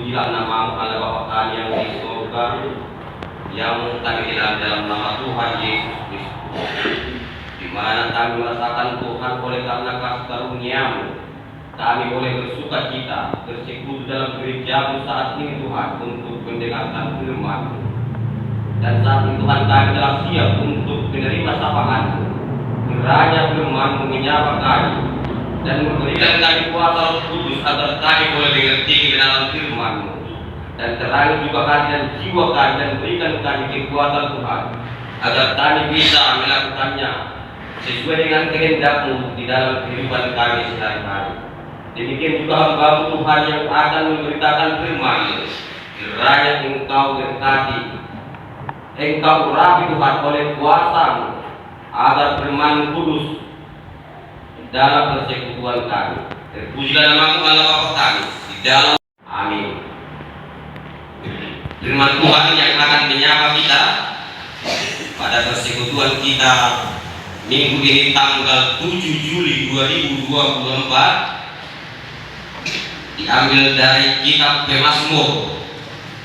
Terpujilah namamu Allah Bapa kami yang di surga, yang kami bilang dalam nama Tuhan Yesus Kristus, di mana kami merasakan Tuhan oleh karena kasih karunia-Mu, kami boleh bersuka cita, bersekutu dalam gereja-Mu saat ini Tuhan untuk mendengarkan firman-Mu. Dan saat ini Tuhan kami telah siap untuk menerima sapaan-Mu. Kiranya firman-Mu menyapa kami dan memberikan kami kuasa Roh Kudus agar kami boleh mengerti kebenaran firman-Mu, dan terangi juga hati dan jiwa kami, dan berikan kami kekuatan Tuhan agar kami bisa melakukannya sesuai dengan kehendak-Mu di dalam kehidupan kami sehari-hari. Demikian juga hamba-Mu Tuhan yang akan memberitakan firman-Mu, kiranya Engkau berkati, Engkau urapi Tuhan oleh kuasa-Mu agar firman kudus dalam persekutuan kami. Terpujilah namamu Allah Bapa kami di dalam. Amin. Firman Tuhan yang akan menyapa kita pada persekutuan kita minggu ini tanggal 7 Juli 2024 diambil dari kitab Pemazmur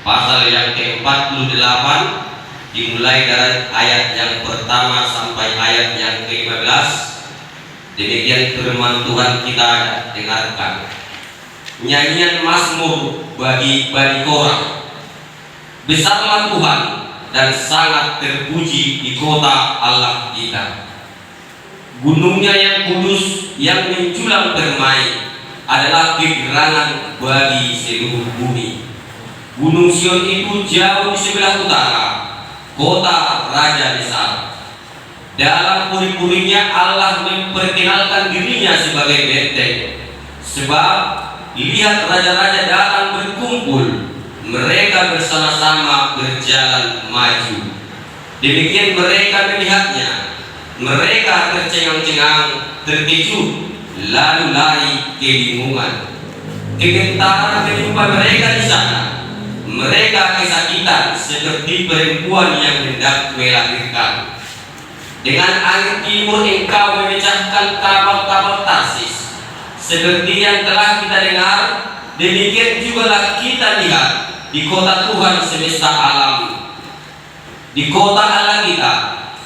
pasal yang ke-48, dimulai dari ayat yang pertama sampai ayat yang ke-15. Demikian firman Tuhan kita dengarkan. Nyanyian Mazmur bagi Korah. Besarlah Tuhan dan sangat terpuji di kota Allah kita. Gunungnya yang kudus yang menjulang permai adalah kegerangan bagi seluruh bumi. Gunung Sion itu jauh di sebelah utara, kota Raja besar. Dalam puri-purinya Allah memperkenalkan dirinya sebagai benteng. Sebab lihat raja-raja datang berkumpul, mereka bersama-sama berjalan maju. Demikian mereka melihatnya, mereka tercengang-cengang, terkejut, lalu lari kebingungan. Kegentaran menimpa mereka di sana. Mereka kesakitan seperti perempuan yang hendak melahirkan. Dengan angin timur Engkau memecahkan kapal-kapal Tarsis. Seperti yang telah kita dengar, demikian jugalah kita lihat di kota Tuhan semesta alam. Di kota Allah kita,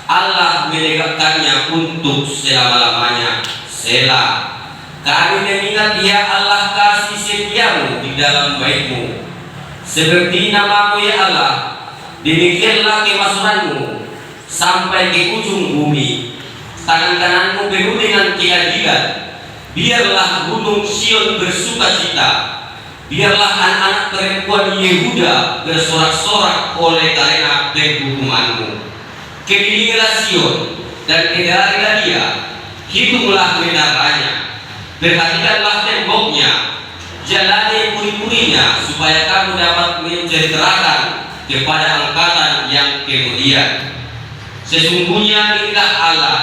Allah menegakkannya untuk selama-lamanya. Selah. Kami mengingat Dia Allah kasih setiamu di dalam bait-Mu. Seperti namamu ya Allah, demikianlah kemasyhuranmu sampai ke ujung bumi. Tangan kananmu penuh dengan keadilan. Biarlah gunung Sion bersuka cita. Biarlah anak-anak perempuan Yehuda bersorak-sorak oleh karena penghukumanmu. Kelilinglah Sion dan kedarilah dia. Hitunglah menaranya. Perhatikanlah temboknya. Jalani puri-purinya supaya kamu dapat menceritakan kepada angkatan yang kemudian. Sesungguhnya inilah Allah.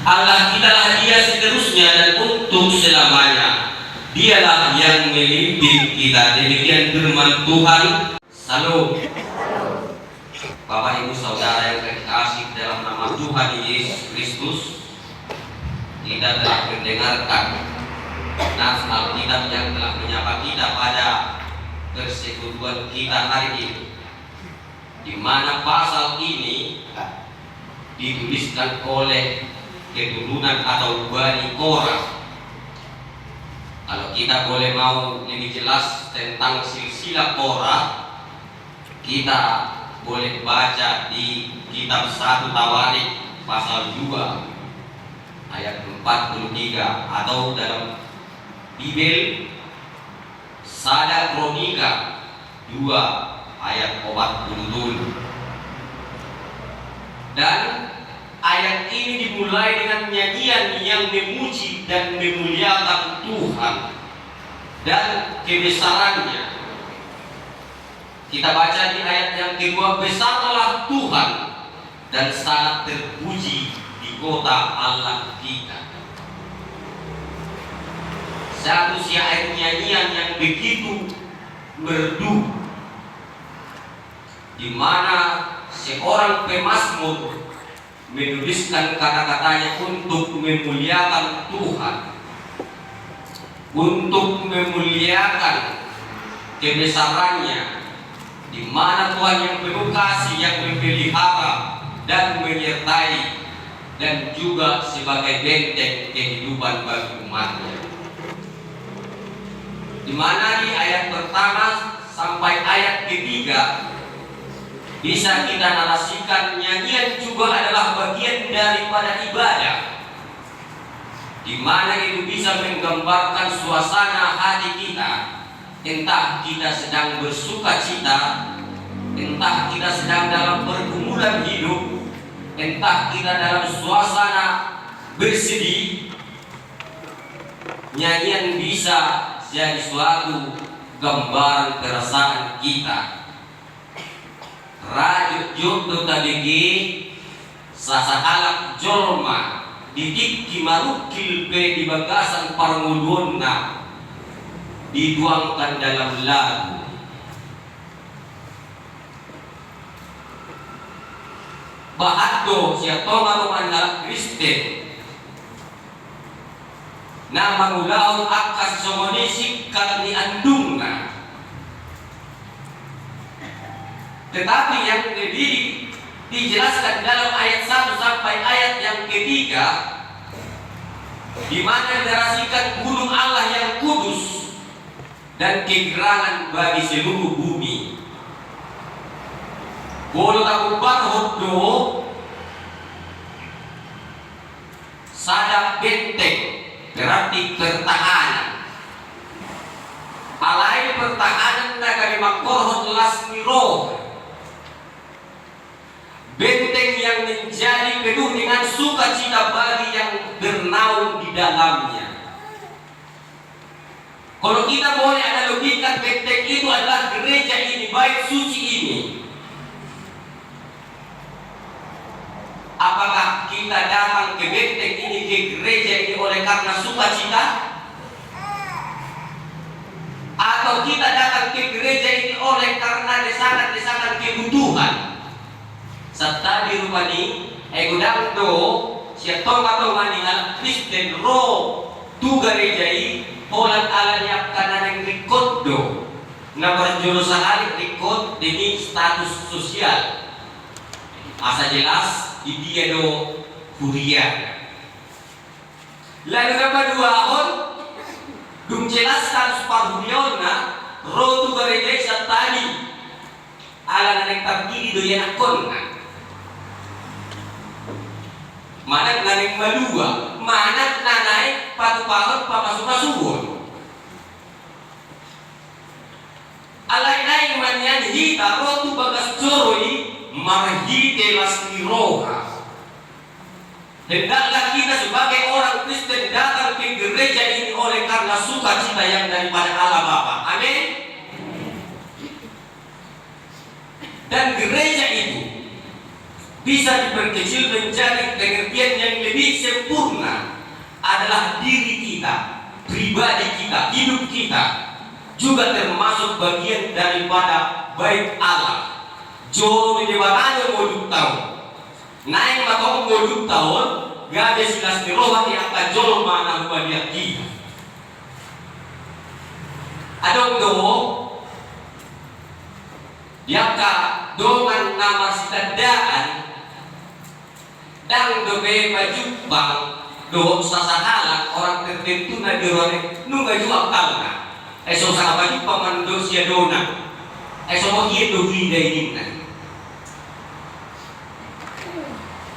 Allah kitalah Dia seterusnya dan untuk selamanya. Dialah yang memimpin kita. Demikian firman Tuhan. Salam. Bapak Ibu Saudara yang terkasih dalam nama Tuhan Yesus Kristus, kita telah mendengarkan nas Alkitab yang telah menyapa kita pada persekutuan kita hari ini, di mana pasal ini dituliskan oleh keturunan atau Bani Korah. Kalau kita boleh mau lebih jelas tentang silsilah Korah, kita boleh baca di kitab 1 Tawarik pasal 2 ayat 43, atau dalam Bibel Sada Kronika 2 ayat 47. Dan ayat ini dimulai dengan nyanyian yang memuji dan memuliakan Tuhan dan kebesarannya. Kita baca di ayat yang kedua, besarlah Tuhan dan sangat terpuji di kota Allah kita. Satu syair nyanyian yang begitu merdu, di mana seorang pemazmur menuliskan kata-katanya untuk memuliakan Tuhan, untuk memuliakan kebesarannya, di mana Tuhan yang penuh kasih, yang memelihara dan menyertai, dan juga sebagai benteng kehidupan bagi umatnya. Di mana di ayat pertama sampai ayat ketiga bisa kita narasikan nyanyian juga adalah bagian daripada ibadah, di mana itu bisa menggambarkan suasana hati kita. Entah kita sedang bersuka cita, entah kita sedang dalam pergumulan hidup, entah kita dalam suasana bersedih, nyanyian bisa jadi suatu gambaran perasaan kita. Rajuk jodoh tabigi sasahalak jolma didik kimarukil pe di bagasan parngudonna dituangkan dalam lagu. Bahado siya tonga anak Kristen na mangulaon akas somonisik karni andungna. Tetapi yang lebih dijelaskan dalam ayat 1 sampai ayat yang ketiga, di mana dinarasikan gunung Allah yang kudus dan kegerangan bagi seluruh bumi. Bolo tabu barhodo sada benteng, berarti pertahanan. Alai pertahanan na kami makorhot lasmiro, benteng yang menjadi penuh dengan sukacita bagi yang bernaung di dalamnya. Kalau kita boleh analogikan benteng itu adalah gereja ini, bait suci ini. Apakah kita datang ke benteng ini, ke gereja ini oleh karena sukacita? Atau kita datang ke gereja ini oleh karena desakan-desakan kebutuhan? Serta di rumah ini, gudang do, siya tonga-tonga ni anak Kristen ro, tu gereja ini, Polan alanya kanan rikod do na berjurusan hari rikod demi status sosial. Asa jelas di dia do huria. Lalu nama dua on dung jelas status parhurion na rotu gereja sa tadi ala nanek tabgiri do yan akon na. Mana nanek malua, mana nanay patupangon papasuk-pasukon. Alay-alay man yan hita rotu bagas joroy marhite lasmiroha. Hendaklah kita sebagai orang Kristen datang ke gereja ini oleh karena sukacita yang daripada Allah Bapa. Amin. Dan gereja itu bisa diperkecil menjadi pengertian yang lebih sempurna adalah diri kita, pribadi kita, hidup kita, juga termasuk bagian daripada bait Allah. Joro di dewatanyo moduk tahun, naik matong moduk tahun, gabe silas nirohan di angka jolo mana hubadiak kita. Adong do, diangka dongan nama sitandaan, dang dobe majupang do sasahalan orang tertentu na dirone nunga jual talna eso sa majupang mando siya dona eso mo hiyo hinday dinna.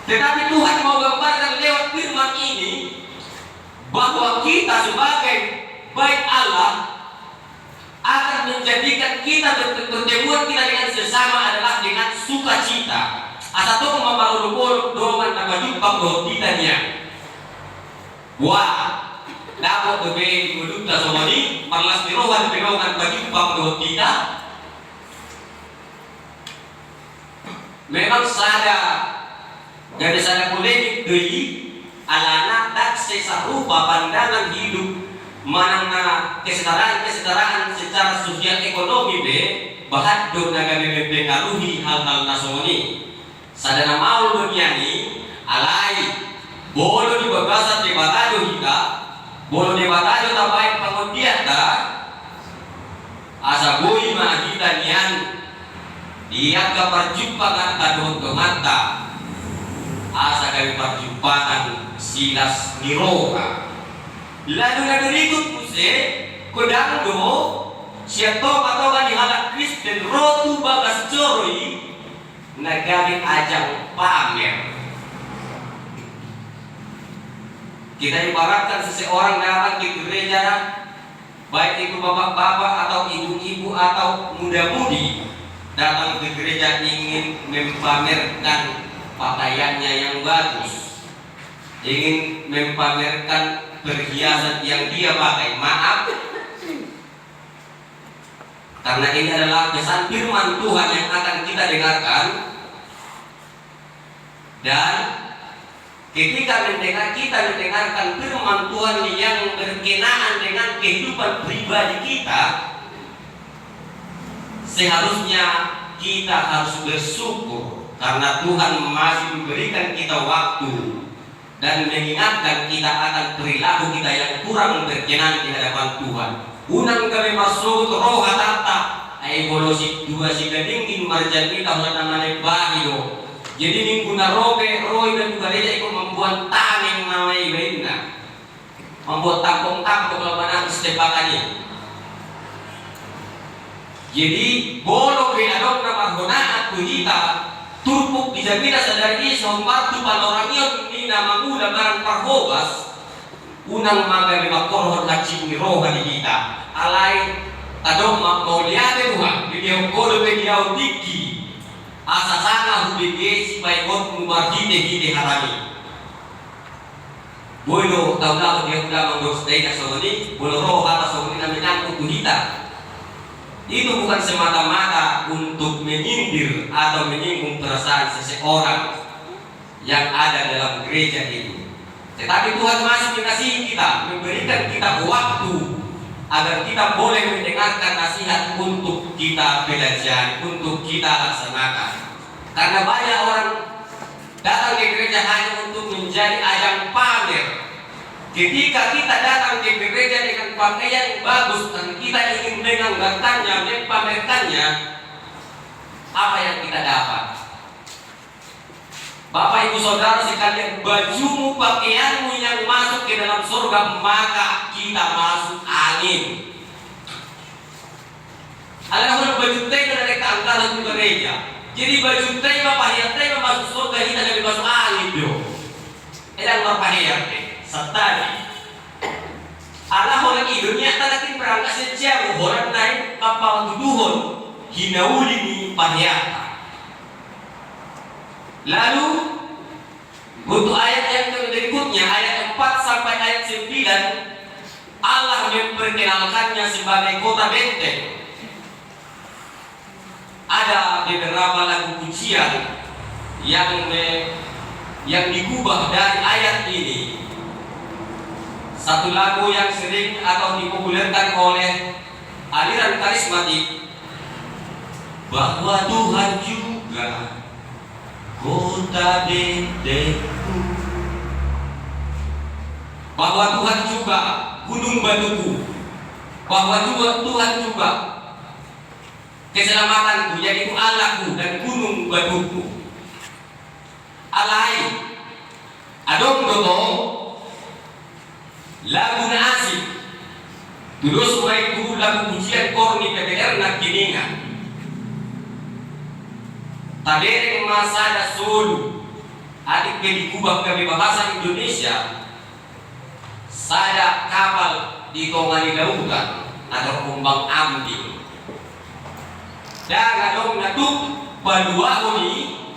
Tetapi Tuhan mau gambarkan lewat firman ini bahwa kita sebagai bait Allah akan menjadikan kita pertemuan kita dengan sesama adalah dengan sukacita. Asa to mamaulupol doman na majupang dohitanya. Wah, dapat dobe mudukta somani parlas dirohan penongan majupang dohita. Memang sada dari sana polemik deui alana dakse sarupa pandangan hidup manang kesetaraan secara sosial ekonomi be bahaddo naga mempengaruhi hal-hal nasoni. Sadana maul duniani alai bolo di bagasan di batajo hita bolo di batajo tabai pengundian ta asa bui Yaka perjumpaan kadon ke mata asa kami perjumpaan silas niroha. Lalu berikut muse kodando siya to atau kan dihalak Kristen rotu bagas coroi nagari ajang pamer. Kita ibaratkan seseorang datang ke gereja, baik itu bapak-bapak atau ibu-ibu atau muda-mudi datang ke gereja ingin mempamerkan pakaiannya yang bagus, ingin mempamerkan perhiasan yang dia pakai. Maaf, karena ini adalah pesan firman Tuhan yang akan kita dengarkan, dan ketika kita mendengarkan firman Tuhan yang berkenaan dengan kehidupan pribadi kita, seharusnya kita harus bersyukur karena Tuhan masih memberikan kita waktu dan mengingatkan kita akan perilaku kita yang kurang berkenan di hadapan Tuhan. Unang kami masuk roh hatata ay bolosik dua sigadingin marjan kita namanya bahido. Jadi minggu na robe roy dan juga dia ikut membuat tameng namanya ibaina, membuat tampung-tampung lawan setepakannya. Jadi bolong binadong na margonaan kita turpuk di jamila sadari sombar tu panorangyo ni na mangula barang parhobas unang mga limakorhon na chini roha di kita alay tadong mauliate Tuhan bigyan ko bigyan diki asa sana hubigay si paikot mumardine harami boyno tahu na dia udah mengostai na soni bolo roha ta soni na minang kita. Itu bukan semata-mata untuk menyindir atau menyinggung perasaan seseorang yang ada dalam gereja ini. Tetapi Tuhan masih mengasihi kita, memberikan kita waktu agar kita boleh mendengarkan nasihat untuk kita pelajari, untuk kita laksanakan. Karena banyak orang datang ke gereja hanya untuk menjadi ajang pamer. Ketika kita datang ke gereja dengan pakaian yang bagus dan kita ingin menganggarkannya, mempamerkannya, apa yang kita dapat? Bapak ibu saudara sekalian, bajumu, pakaianmu yang masuk ke dalam surga, maka kita masuk angin. Alam baju teh dari kantor ke gereja. Jadi baju teh bapak teh masuk surga kita dari masuk angin yo. Edang bapak Satari Allah orang idunya tadakin perangkat sejauh orang naik kapal tuduhon hinauli ni panyata. Lalu untuk ayat yang berikutnya ayat 4 sampai ayat 9 Allah memperkenalkannya sebagai kota benteng. Ada beberapa lagu pujian yang diubah dari ayat ini. Satu lagu yang sering atau dipopulerkan oleh aliran karismatik, bahwa Tuhan juga kota bentengku, bahwa Tuhan juga gunung batuku, bahwa Tuhan juga keselamatanku, yaitu Allahku dan gunung batuku. Alai adong doto lagu na asik terus mulai dulu lagu pujian korni PPR na kiningan tadereng masada solo adik kedikubah kami bahasa Indonesia sada kapal di tongan di lautan atau kumbang ambing dan adong natuk badua ini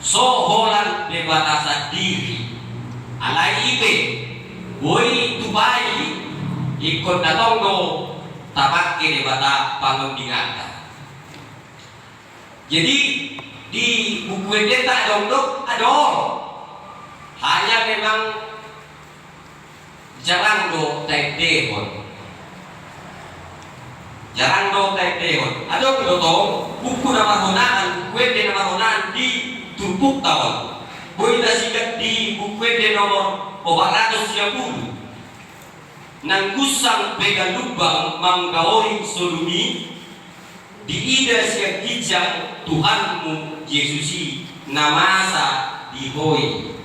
soholan bebatasan diri alai ibe boy tupai ikut natongdo tapak kiri bata pangundingata. Jadi di buku edeta dongdok adong hanya memang jarang do type dehon adong do to buku nama honaan buku ede nama honaan di tumpuk tawon boy nasigat di buku ede nomor 410 nang kusang pega lubang manggaoring solumi diida siya kijang Tuhanmu Yesusi namasa dihoi.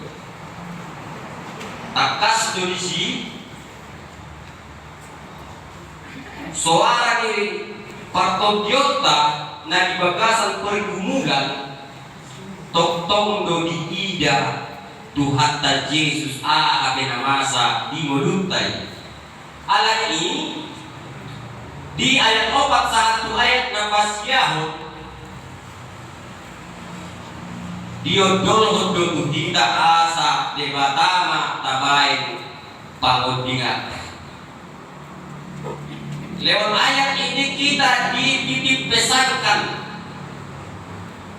Takas donisi suara ni partodyota na di bagasan pergumulan toktong do diida Tuhan ta Yesus abe namasa di molutay. Ala ini di ayat 41 ayat 16 yahud diodol hodol kita asa debatama tabain pangodingat. Lewat ayat ini kita dititip-pesankan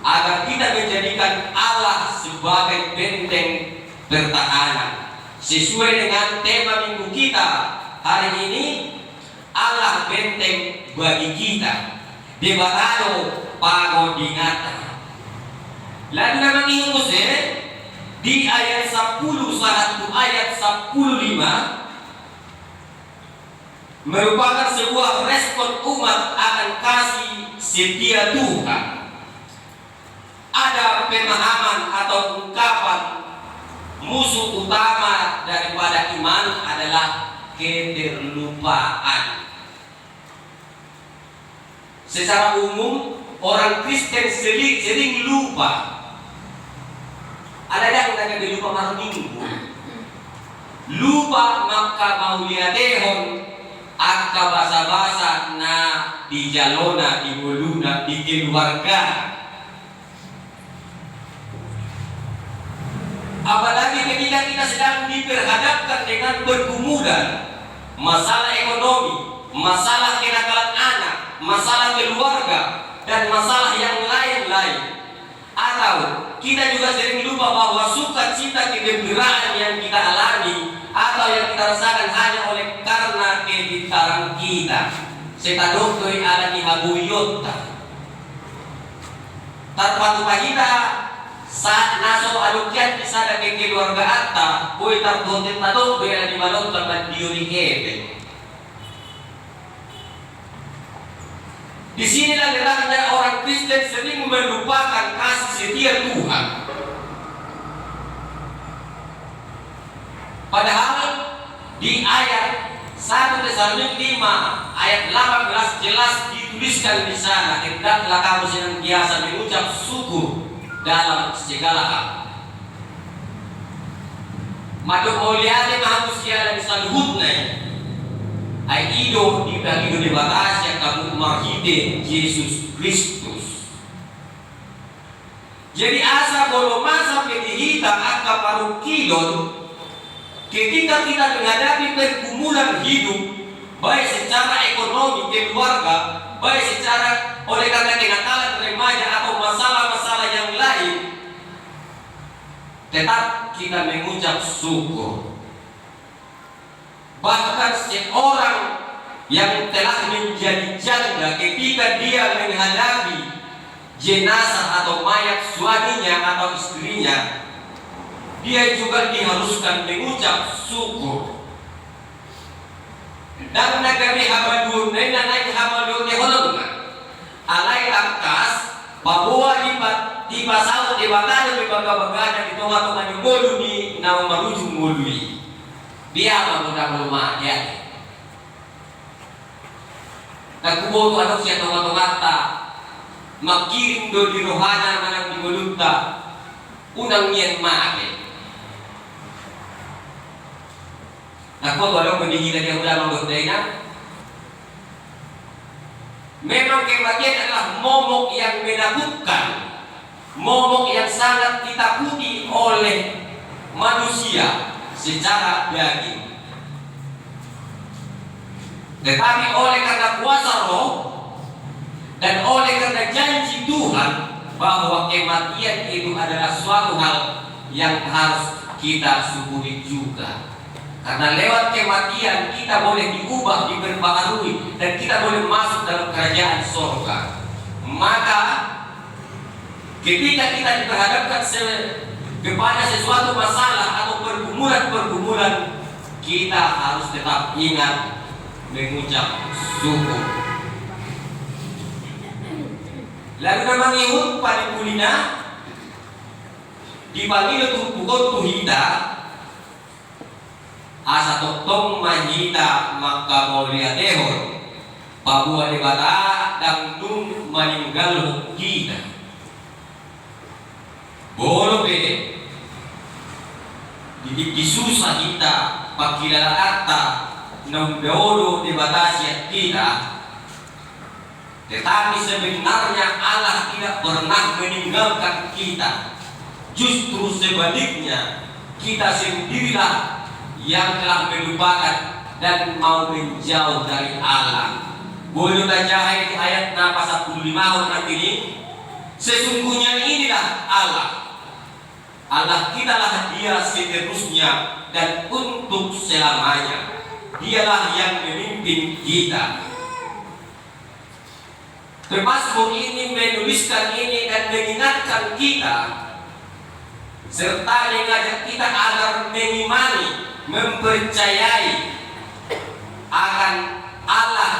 agar kita menjadikan Allah sebagai benteng pertahanan sesuai dengan tema minggu kita hari ini. Allah benteng bagi kita, debatado pagodingata. Lalu namang inguse di ayat 10 satu ayat 15 merupakan sebuah respon umat akan kasih setia Tuhan. Ada pemahaman atau ungkapan musuh utama daripada iman adalah keterlupaan. Secara umum orang Kristen sering lupa. Ada yang nggak lupa malam minggu. Lupa maka mau lihatehon akka basa-basa na di jalona di boluna di keluarga. Apalagi ketika kita sedang diperhadapkan dengan pergumulan, masalah ekonomi, masalah kenakalan anak, masalah keluarga, dan masalah yang lain-lain. Atau kita juga sering lupa bahwa sukacita kegembiraan yang kita alami atau yang kita rasakan hanya oleh karena kepintaran kita. Sekadoktoy ala ni habuyota. Tarpatu kita saat naso alukyan bisa ada keluarga atta, boy tardotin tado boy ala di malong tanpa diuri hebe. Di sinilah letaknya orang Kristen sering melupakan kasih setia Tuhan. Padahal di ayat 1 Tesalonika 5 ayat 18 jelas dituliskan di sana, hendaklah kamu senantiasa mengucap syukur dalam segala hal. Madok oliate manusia dan saluhutnya ay ido di batas yang kamu marhide Yesus Kristus. Jadi asa bolo masa pedihita angka parukilon ketika kita menghadapi pergumulan hidup, baik secara ekonomi keluarga, baik secara oleh karena kenakalan remaja atau masalah-masalah yang lain, tetap kita mengucap syukur. Bahkan seorang yang telah menjadi janda ketika dia menghadapi jenazah atau mayat suaminya atau istrinya, dia juga diharuskan mengucap syukur. Dan negeri hamadun nena naik hamadun di holonga alai angkas bahwa di pasal di batanya di baga-baganya di tengah-tengah di molu ni nama marujung molui biar mudah rumah ya. Nakubo tu anak siya tengah-tengah ta makiring do di rohana manang di molunta unang niyan maake. Nakubo tu anak mendihilan yang ulang menggodainya. Memang kematian adalah momok yang menakutkan, momok yang sangat ditakuti oleh manusia secara daging. Tetapi oleh karena kuasa roh dan oleh karena janji Tuhan bahwa kematian itu adalah suatu hal yang harus kita syukuri juga. Karena lewat kematian kita boleh diubah, diperbaharui, dan kita boleh masuk dalam kerajaan surga. Maka ketika kita diperhadapkan kepada sesuatu masalah atau pergumulan-pergumulan, kita harus tetap ingat mengucap syukur. Lalu na mangihon palipulina di Panginoon tupukon tuhita asa toktong mahita makamuliatehon pabuha di bata dan nung meninggal kita bolo pede di susah kita pagkilala atta ng beodo di bata siya kita. Tetapi sebenarnya Allah tidak pernah meninggalkan kita. Justru sebaliknya, kita sendirilah yang telah melupakan dan mau menjauh dari Allah. Boleh baca di ayat 45 nanti ini. Sesungguhnya inilah Allah. Allah kitalah Dia seterusnya dan untuk selamanya. Dialah yang memimpin kita. Pemazmur ini menuliskan ini dan mengingatkan kita serta mengajak kita agar mengimani, mempercayai akan Allah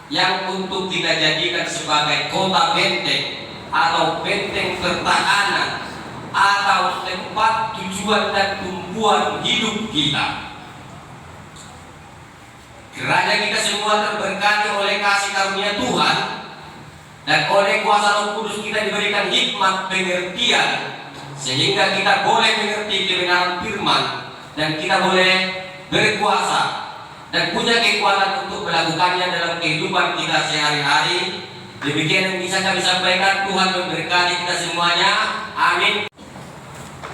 yang untuk kita jadikan sebagai kota benteng atau benteng pertahanan atau tempat tujuan dan tumpuan hidup kita. Kiranya kita semua terberkati oleh kasih karunia Tuhan dan oleh kuasa Roh Kudus kita diberikan hikmat pengertian sehingga kita boleh mengerti kebenaran firman dan kita boleh berkuasa dan punya kekuatan untuk melakukannya dalam kehidupan kita sehari-hari. Demikian yang bisa kami sampaikan. Tuhan memberkati kita semuanya. Amin.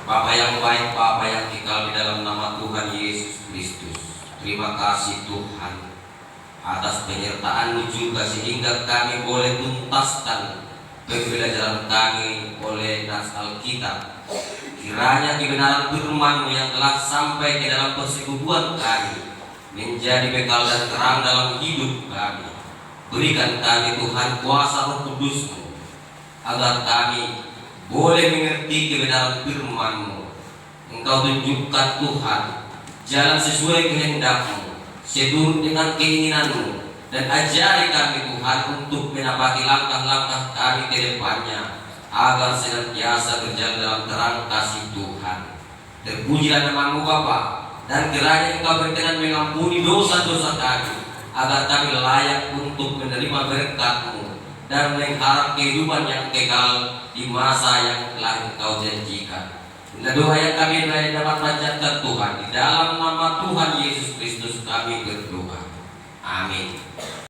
Bapa yang baik, Bapa yang kekal, di dalam nama Tuhan Yesus Kristus, terima kasih Tuhan atas penyertaan-Mu juga sehingga kami boleh tuntaskan pembelajaran kami oleh nas Alkitab. Kiranya kebenaran firman-Mu yang telah sampai ke dalam persekutuan kami menjadi bekal dan terang dalam hidup kami. Berikan kami Tuhan kuasa Roh Kudus-Mu agar kami boleh mengerti kebenaran firman-Mu. Engkau tunjukkan Tuhan jalan sesuai kehendak-Mu, seturut dengan keinginan-Mu, dan ajari kami Tuhan untuk menapaki langkah-langkah kami ke depannya agar senantiasa berjalan dalam terang kasih Tuhan. Terpujilah nama-Mu Bapa, dan kiranya Engkau berkenan mengampuni dosa-dosa kami agar kami layak untuk menerima berkat-Mu dan mengharap kehidupan yang kekal di masa yang telah Engkau janjikan. Inilah doa yang kami dapat panjatkan Tuhan, di dalam nama Tuhan Yesus Kristus kami berdoa. Amin.